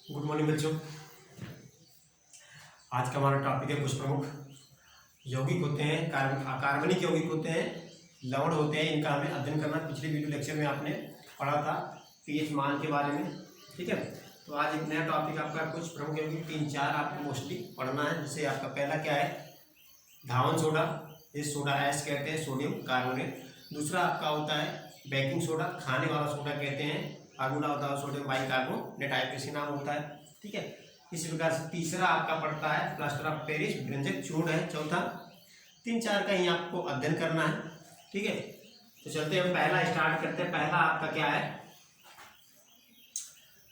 Good morning बच्चों। आज का हमारा टॉपिक है कुछ प्रमुख यौगिक होते हैं, कार्बनिक यौगिक होते हैं, लवण होते हैं। इनका हमें अध्ययन करना। पिछले वीडियो लेक्चर में आपने पढ़ा था पीएच मान के बारे में, ठीक है। तो आज एक नया टॉपिक आपका कुछ प्रमुख यौगिक 3-4 आपको मोस्टली पढ़ना है। जिससे आपका पहला क्या है, धावन सोडा, ये सोडा ऐश कहते हैं, सोडियम कार्बोनेट। दूसरा आपका होता है बेकिंग सोडा, खाने वाला सोडा कहते हैं, फार्मूला होता है सोडियम बाइकार्बोनेट, आईपीसी नाम होता है, ठीक है। इस प्रकार से तीसरा आपका पड़ता है प्लास्टर ऑफ पेरिस, व्यंजक चूर्ण है चौथा। 3-4 का ही आपको अध्ययन करना है, ठीक है। तो चलते हैं, पहला स्टार्ट करते हैं। पहला आपका क्या है,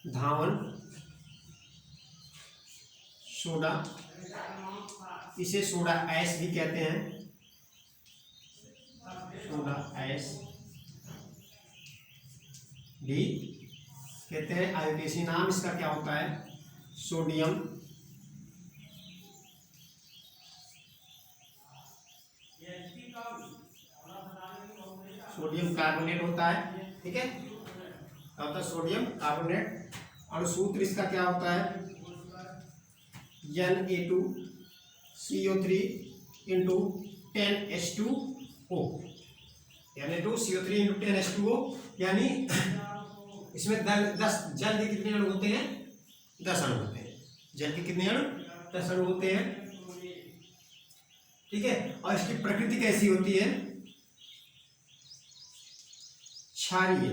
धावन सोडा, इसे सोडा ऐश भी कहते हैं, सोडा ऐश भी कहते हैं। आईपीसी नाम इसका क्या होता है, सोडियम कार्बोनेट होता है, ठीक है। क्या होता है, सोडियम कार्बोनेट। और सूत्र इसका क्या होता है, Na2CO3 into 10H2O, Na2CO3 into 10H2O। यानी इसमें 10 जल के कितने अणु होते हैं, 10 अणु होते हैं। जल के कितने अणु, 10 अणु होते हैं, ठीक है। और इसकी प्रकृति कैसी होती है, क्षारीय।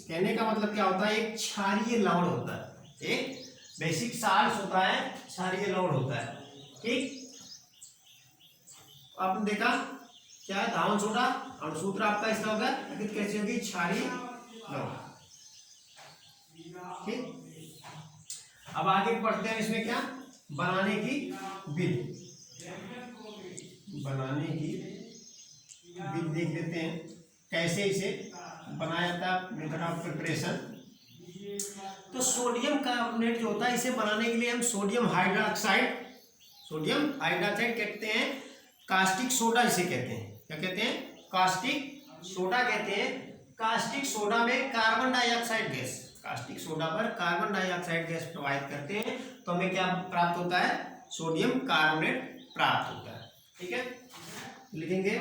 कहने का मतलब क्या होता है, एक क्षारीय लवण होता है, एक बेसिक साल्ट होता है, क्षारीय लवण होता है, ठीक। आपने देखा क्या है, धावन सोडा, और सूत्र आपका इसका होगा प्रकृति कैसी होगी, क्षारीय लवण, ठीक। अब आगे पढ़ते हैं, इसमें क्या बनाने की विधि, देख लेते हैं कैसे इसे बनाया जाता है, मेथड ऑफ प्रिपरेशन। तो सोडियम कार्बोनेट जो होता है, इसे बनाने के लिए हम सोडियम हाइड्रोक्साइड कहते हैं, कास्टिक सोडा इसे कहते हैं। क्या कहते हैं, कास्टिक सोडा कहते हैं। कास्टिक सोडा में carbon dioxide gas, caustic soda पर कार्बन डाइऑक्साइड गैस प्रोवाइड करते हैं, तो हमें क्या प्राप्त होता है, सोडियम कार्बोनेट प्राप्त होता है, ठीक है। लिखेंगे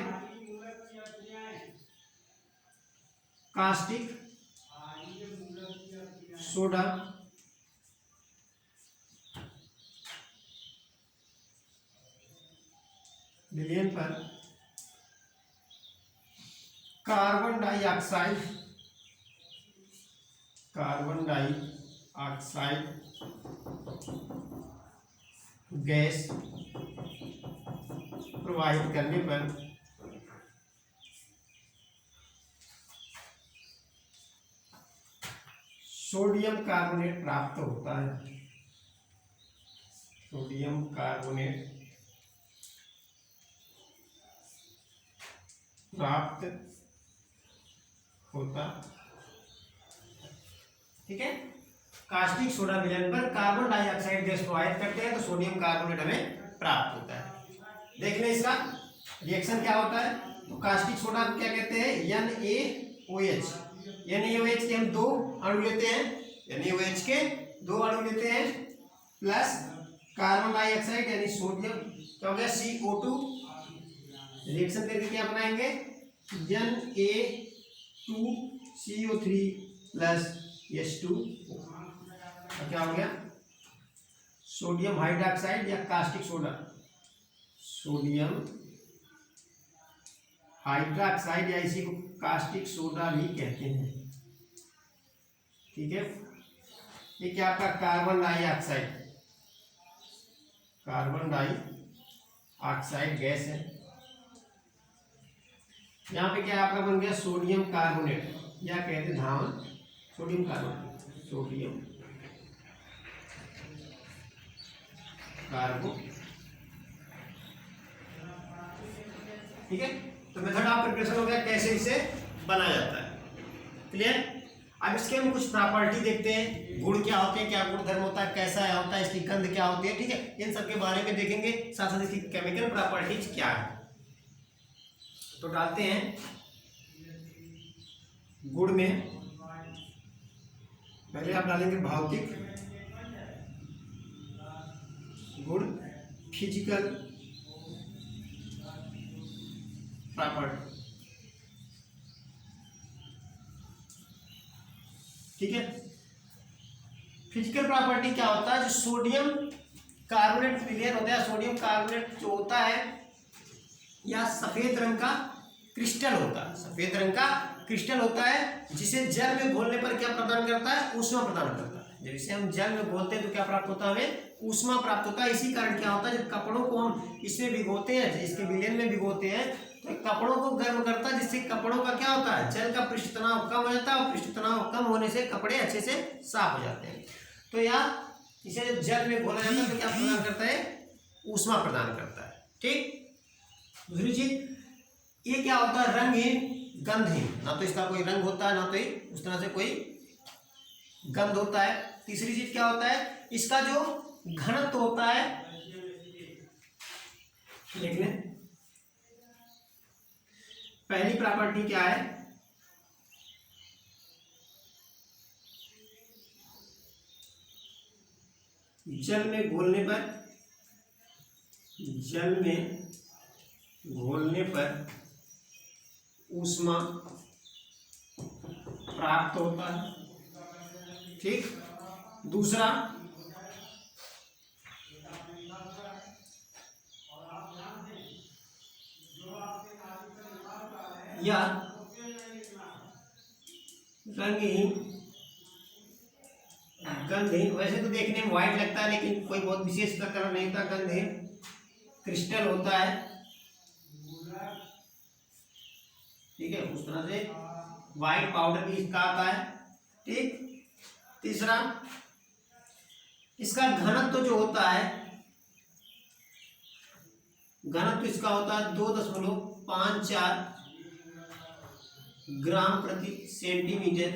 कास्टिक सोडा विलयन पर कार्बन डाइऑक्साइड गैस प्रोवाइड करने पर सोडियम कार्बोनेट प्राप्त होता है, सोडियम कार्बोनेट प्राप्त होता, ठीक है। कास्टिक सोडा विलयन पर कार्बन डाइऑक्साइड गैस प्रोवाइड करते हैं, तो सोडियम कार्बोनेट हमें प्राप्त होता है। देख लें इसका रिएक्शन क्या होता है। तो कास्टिक सोडा को क्या कहते हैं, NaOH। NaOH के हम 2 अणु लेते हैं, NaOH के 2 अणु लेते हैं, प्लस कार्बन डाइऑक्साइड यानी सोडियम, क्या हो गया, CO2। रिएक्शन करके क्या बनाएंगे, Na2CO3 प्लस H2O। क्या हो गया, सोडियम हाइड्रोक्साइड या कास्टिक सोडा, सोडियम हाइड्रोक्साइड या इसी को कास्टिक सोडा भी कहते हैं, ठीक है। ये क्या आपका कार्बन डाइऑक्साइड गैस है। यहाँ पे क्या आपका बन गया, सोडियम कार्बोनेट, या कहते हैं धावन सोडियम कार्बोनेट, सोडियम कार्बो, ठीक है। तो मेथड ऑफ प्रिपरेशन हो गया, कैसे इसे बनाया जाता है, क्लियर। अब इसके हम कुछ प्रॉपर्टी देखते हैं, गुण क्या होते हैं, क्या गुण धर्म होता है, कैसा होता है, इसकी गंध क्या होती है, ठीक है। इन सब के बारे में देखेंगे, साथ साथ इसकी केमिकल प्रॉपर्टीज क्या है। तो डालते हैं गुण में, पहले आप डालेंगे भौतिक गुण फिजिकल प्रॉपर्टी। ठीक है, फिजिकल प्रॉपर्टी क्या होता है? जो सोडियम कार्बोनेट विलयन होता है, सोडियम कार्बोनेट जो होता है या सफेद रंग का क्रिस्टल होता है, सफेद रंग का क्रिस्टल होता है, जिसे जल में घोलने पर क्या प्रदान करता है? ऊष्मा प्रदान करता है। जब इसे हम जल में घोलते हैं तो क्या प्राप्त होता है? हमें ऊष्मा प्राप्त होता है। इसी कारण क्या होता है, जब कपड़ों को हम इसमें भिगोते हैं, इसके विलयन में भिगोते हैं, तो कपड़ों को गर्म करता है, जिससे कपड़ों का क्या होता है? जल का पृष्ठ तनाव कम हो जाता है, और पृष्ठ तनाव कम होने से कपड़े अच्छे से साफ हो जाते हैं। तो यहाँ इसे जब जल में घोला जाता है तो क्या प्रदान करता है? ऊष्मा प्रदान करता है। ठीक। दूसरी चीज, ये क्या होता है? रंगहीन, गंधहीन, ना तो इसका कोई रंग होता है, ना तो उस तरह से कोई गंध होता है। तीसरी चीज क्या होता है? इसका जो घनत्व होता है, देख लें, पहली प्रॉपर्टी क्या है? जल में घोलने पर ऊष्मा प्राप्त होता है। ठीक। दूसरा, या रंगहीन, गंधहीन, वैसे तो देखने में व्हाइट लगता है लेकिन कोई बहुत विशेष कलर नहीं होता, गंधहीन क्रिस्टल होता है। ठीक है, उस तरह से व्हाइट पाउडर भी इसका आता है। ठीक। तीसरा, इसका घनत्व जो होता है, घनत्व इसका होता है 2.54 ग्राम प्रति सेंटीमीटर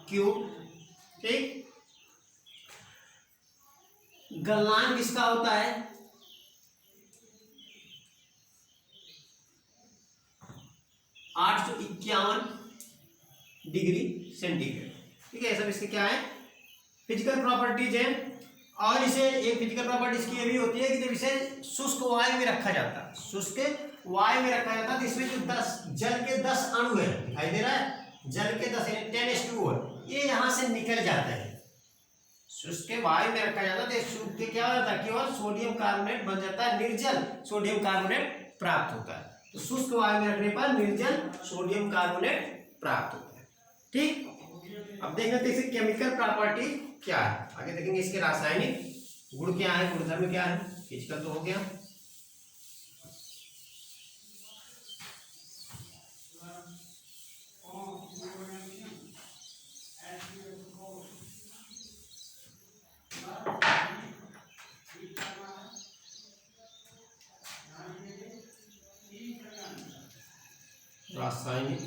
क्यूब। ठीक। गलनांक इसका होता है 851 डिग्री सेंटीग्रेड। ठीक है, ये सब इसके क्या है? फिजिकल प्रॉपर्टीज है। और इसे एक फिजिकल प्रॉपर्टी इसकी ये भी होती है कि जब इसे शुष्क वायु में रखा जाता है, शुष्क वायु में रखा जाता है, तो इसमें जो 10 जल के 10 अणु है, दिखाई दे रहा है, जल के 10 है, ये यहां से निकल जाते हैं। शुष्क वायु में रखा जाता है तो शुष्क के क्या होता है? केवल सोडियम कार्बोनेट बन जाता है, निर्जल सोडियम कार्बोनेट प्राप्त होता है। तो शुष्क वायु में रखने पर निर्जल सोडियम कार्बोनेट प्राप्त होता है। ठीक। अब देखते हैं इसकी केमिकल प्रॉपर्टी क्या है, आगे देखेंगे इसके रासायनिक गुण क्या है, गुणधर्म क्या है। फिजिकल तो हो गया। रासायनिक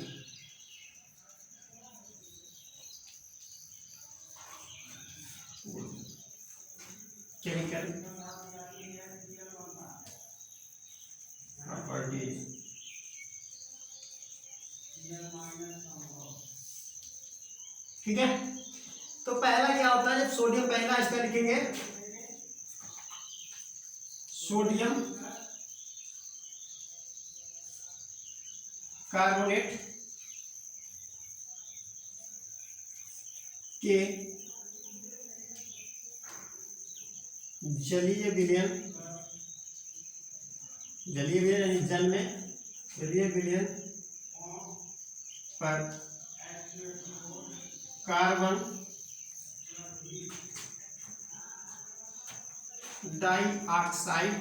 केमिकल प्रॉपर्टीज। ठीक है, तो पहला क्या होता है? जब सोडियम, पहला इसका लिखेंगे सोडियम कार्बोनेट के जलीय विलयन, यानी जल में जलीय विलयन पर कार्बन डाइऑक्साइड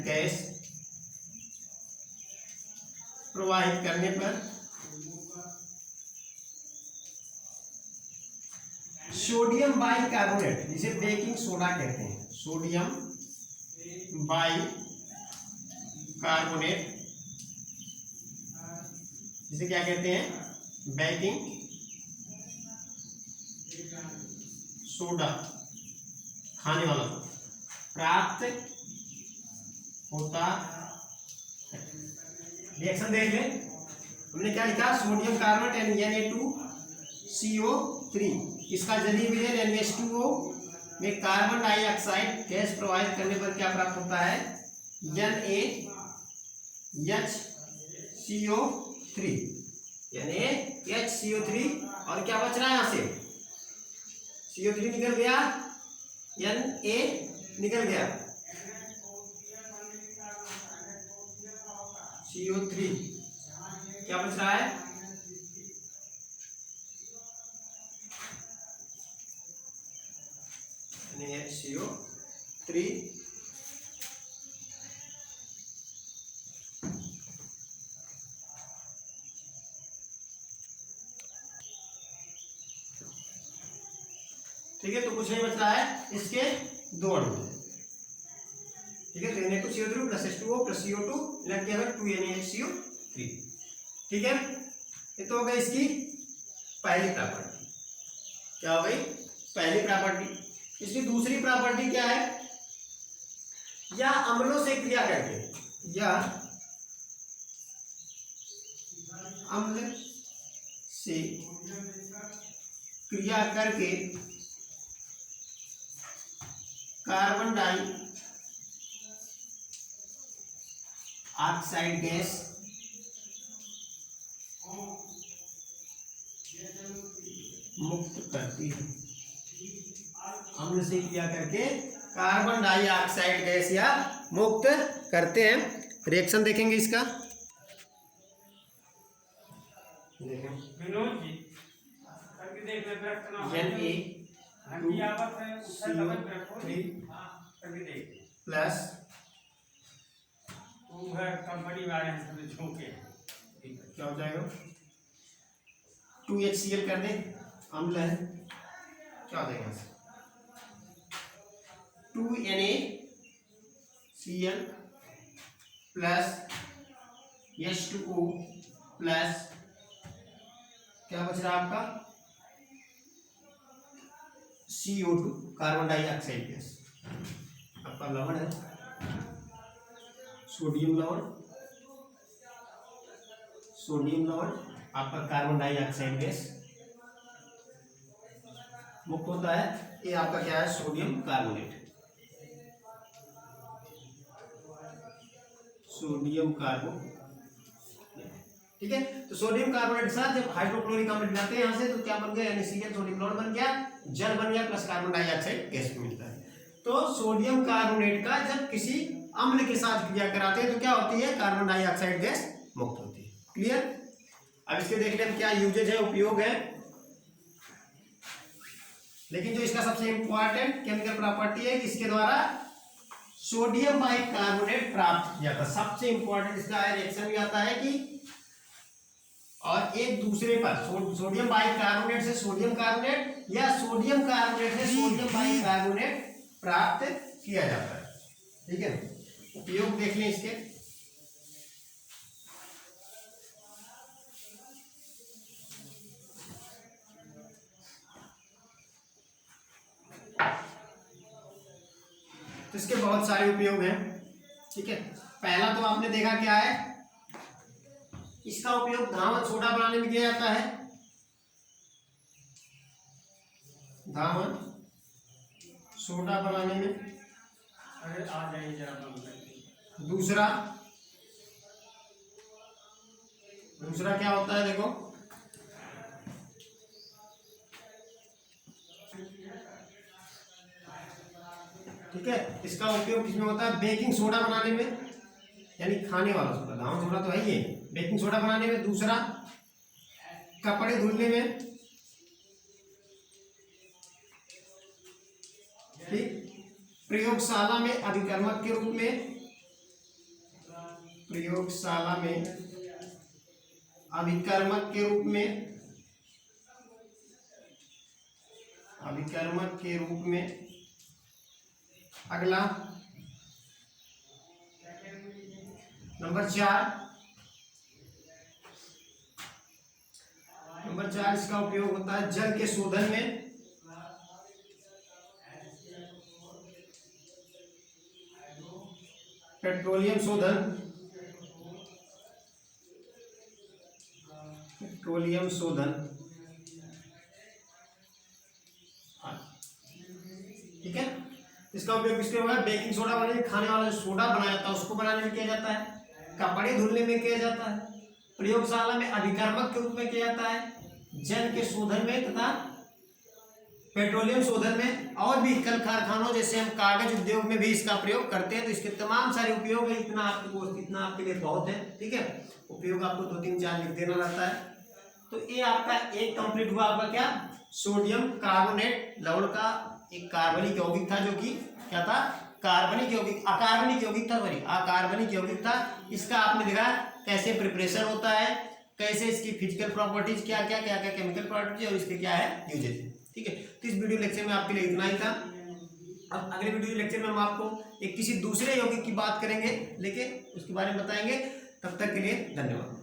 गैस प्रवाहित करने पर सोडियम बाइकार्बोनेट, जिसे बेकिंग सोडा कहते हैं, सोडियम बाइकार्बोनेट, जिसे क्या कहते हैं? बेकिंग सोडा, खाने वाला प्राप्त होता है। रिएक्शन देख लें, हमने क्या लिखा? Sodium carbonate Na2 CO3। इसका जलीय विलयन NH2O में कार्बन डाइऑक्साइड गैस प्रवाहित करने पर क्या प्राप्त होता है, NaHCO3, NaHCO3। और क्या बच रहा है यहाँ से, CO3 निकल गया, Na निकल गया, CO3 क्या बच रहा है, NaCO3। ठीक है, तो कुछ नहीं बच रहा है, इसके दो अणु हैं। ठीक है, तो Na2CO3 plus H2O plus CO2 लग गया 2NaHCO3। ठीक है, ये तो हो गई इसकी पहली प्रॉपर्टी। क्या हो गई, पहली प्रॉपर्टी। इसकी दूसरी प्रॉपर्टी क्या है, या अम्लों से क्रिया करके, या अम्ल से क्रिया करके कार्बन डाइऑक्साइड गैस मुक्त करती है। अम्ल से क्रिया करके कार्बन डाइऑक्साइड गैस या मुक्त करते हैं। रिएक्शन देखेंगे इसका, देखें Na2CO3 प्लस क्या हो जाएगा, 2HCl कर दें, अम्ल है, क्या हो जाएगा 2NaCl प्लस H2O प्लस क्या बच रहा है आपका, CO2 कार्बन डाइऑक्साइड गैस। आपका लवण है, सोडियम लवण, सोडियम लवण आपका कार्बन डाइऑक्साइड गैस मुक्त होता है। ये आपका क्या है, सोडियम कार्बोनेट, सोडियम कार्बोनेट। ठीक है, तो सोडियम कार्बोनेट के साथ जब हाइड्रोक्लोरिक अम्ल मिलाते हैं यहाँ से, तो क्या बन गया, NaCl सोडियम क्लोराइड बन गया, जल बन गया, प्लस कार्बन डाइऑक्साइड गैस मिलता है। तो सोडियम कार्बोनेट का जब किसी अम्ल के साथ क्रिया कराते हैं तो क्या होती है, कार्बन डाइऑक्साइड गैस मुक्त होती है। क्लियर। अब इसके देखने में क्या यूजेज है, उपयोग है। लेकिन जो इसका सबसे इंपॉर्टेंट केमिकल प्रॉपर्टी है, इसके द्वारा सोडियम बाइकार्बोनेट प्राप्त किया था। सबसे इंपॉर्टेंट इसका रिएक्शन भी आता है कि और एक दूसरे पर सोडियम बाइकार्बोनेट से सोडियम कार्बोनेट या सोडियम कार्बोनेट से सोडियम बाइकार्बोनेट प्राप्त किया जाता है। ठीक है, उपयोग देख लें इसके। तो इसके बहुत सारे उपयोग हैं। ठीक है, पहला तो आपने देखा क्या है, इसका उपयोग धावन सोडा बनाने में किया जाता है, धावन सोडा बनाने में। अरे आ जाइए जरा। दूसरा क्या होता है, देखो ठीक है, इसका उपयोग किसमें होता है, बेकिंग सोडा बनाने में, यानी खाने वाला सोडा, धावन सोडा तो है ही, बेकिंग सोडा बनाने में। दूसरा कपड़े धुलने में, ठीक, प्रयोगशाला में अभिकर्मक के रूप में, प्रयोगशाला में अभिकर्मक के रूप में, अभिकर्मक के रूप में। अगला नंबर 4 इसका उपयोग होता है जल के शोधन में, पेट्रोलियम शोधन, पेट्रोलियम शोधन। इसका उपयोग किसके होगा? बेकिंग सोडा बनाने, खाने वाला जो सोडा बनाया जाता है उसको बनाने में किया जाता है, कपड़े धुलने में किया जाता है, प्रयोगशाला में अभिकर्मक के रूप में किया जाता है, जल के शोधन में तथा पेट्रोलियम शोधन में, और भी कल कारखानों जैसे हम कागज उद्योग में भी इसका प्रयोग करते हैं। तो इसके तमाम सारे उपयोग है। इतना आपके लिए बहुत है, ठीक है। उपयोग आपको 2 3 4 लिख देना रहता है। तो ये आपका एक कंप्लीट हुआ। आपका क्या? सोडियम कार्बोनेट लवण का एक कार्बनिक यौगिक था, जो कि क्या था? कार्बनिक यौगिक, अकार्बनिक यौगिक था, सॉरी अकार्बनिक यौगिक था। इसका आपने देखा कैसे प्रिपरेशन होता है, कैसे इसकी फिजिकल प्रॉपर्टीज क्या क्या केमिकल प्रॉपर्टीज और इसके क्या है यूजेज, ठीक है। तो इस वीडियो लेक्चर में आपके लिए इतना ही था। अब अगले वीडियो लेक्चर में हम आपको एक किसी दूसरे यौगिक की बात करेंगे, लेकिन उसके बारे में बताएंगे। तब तक के लिए धन्यवाद।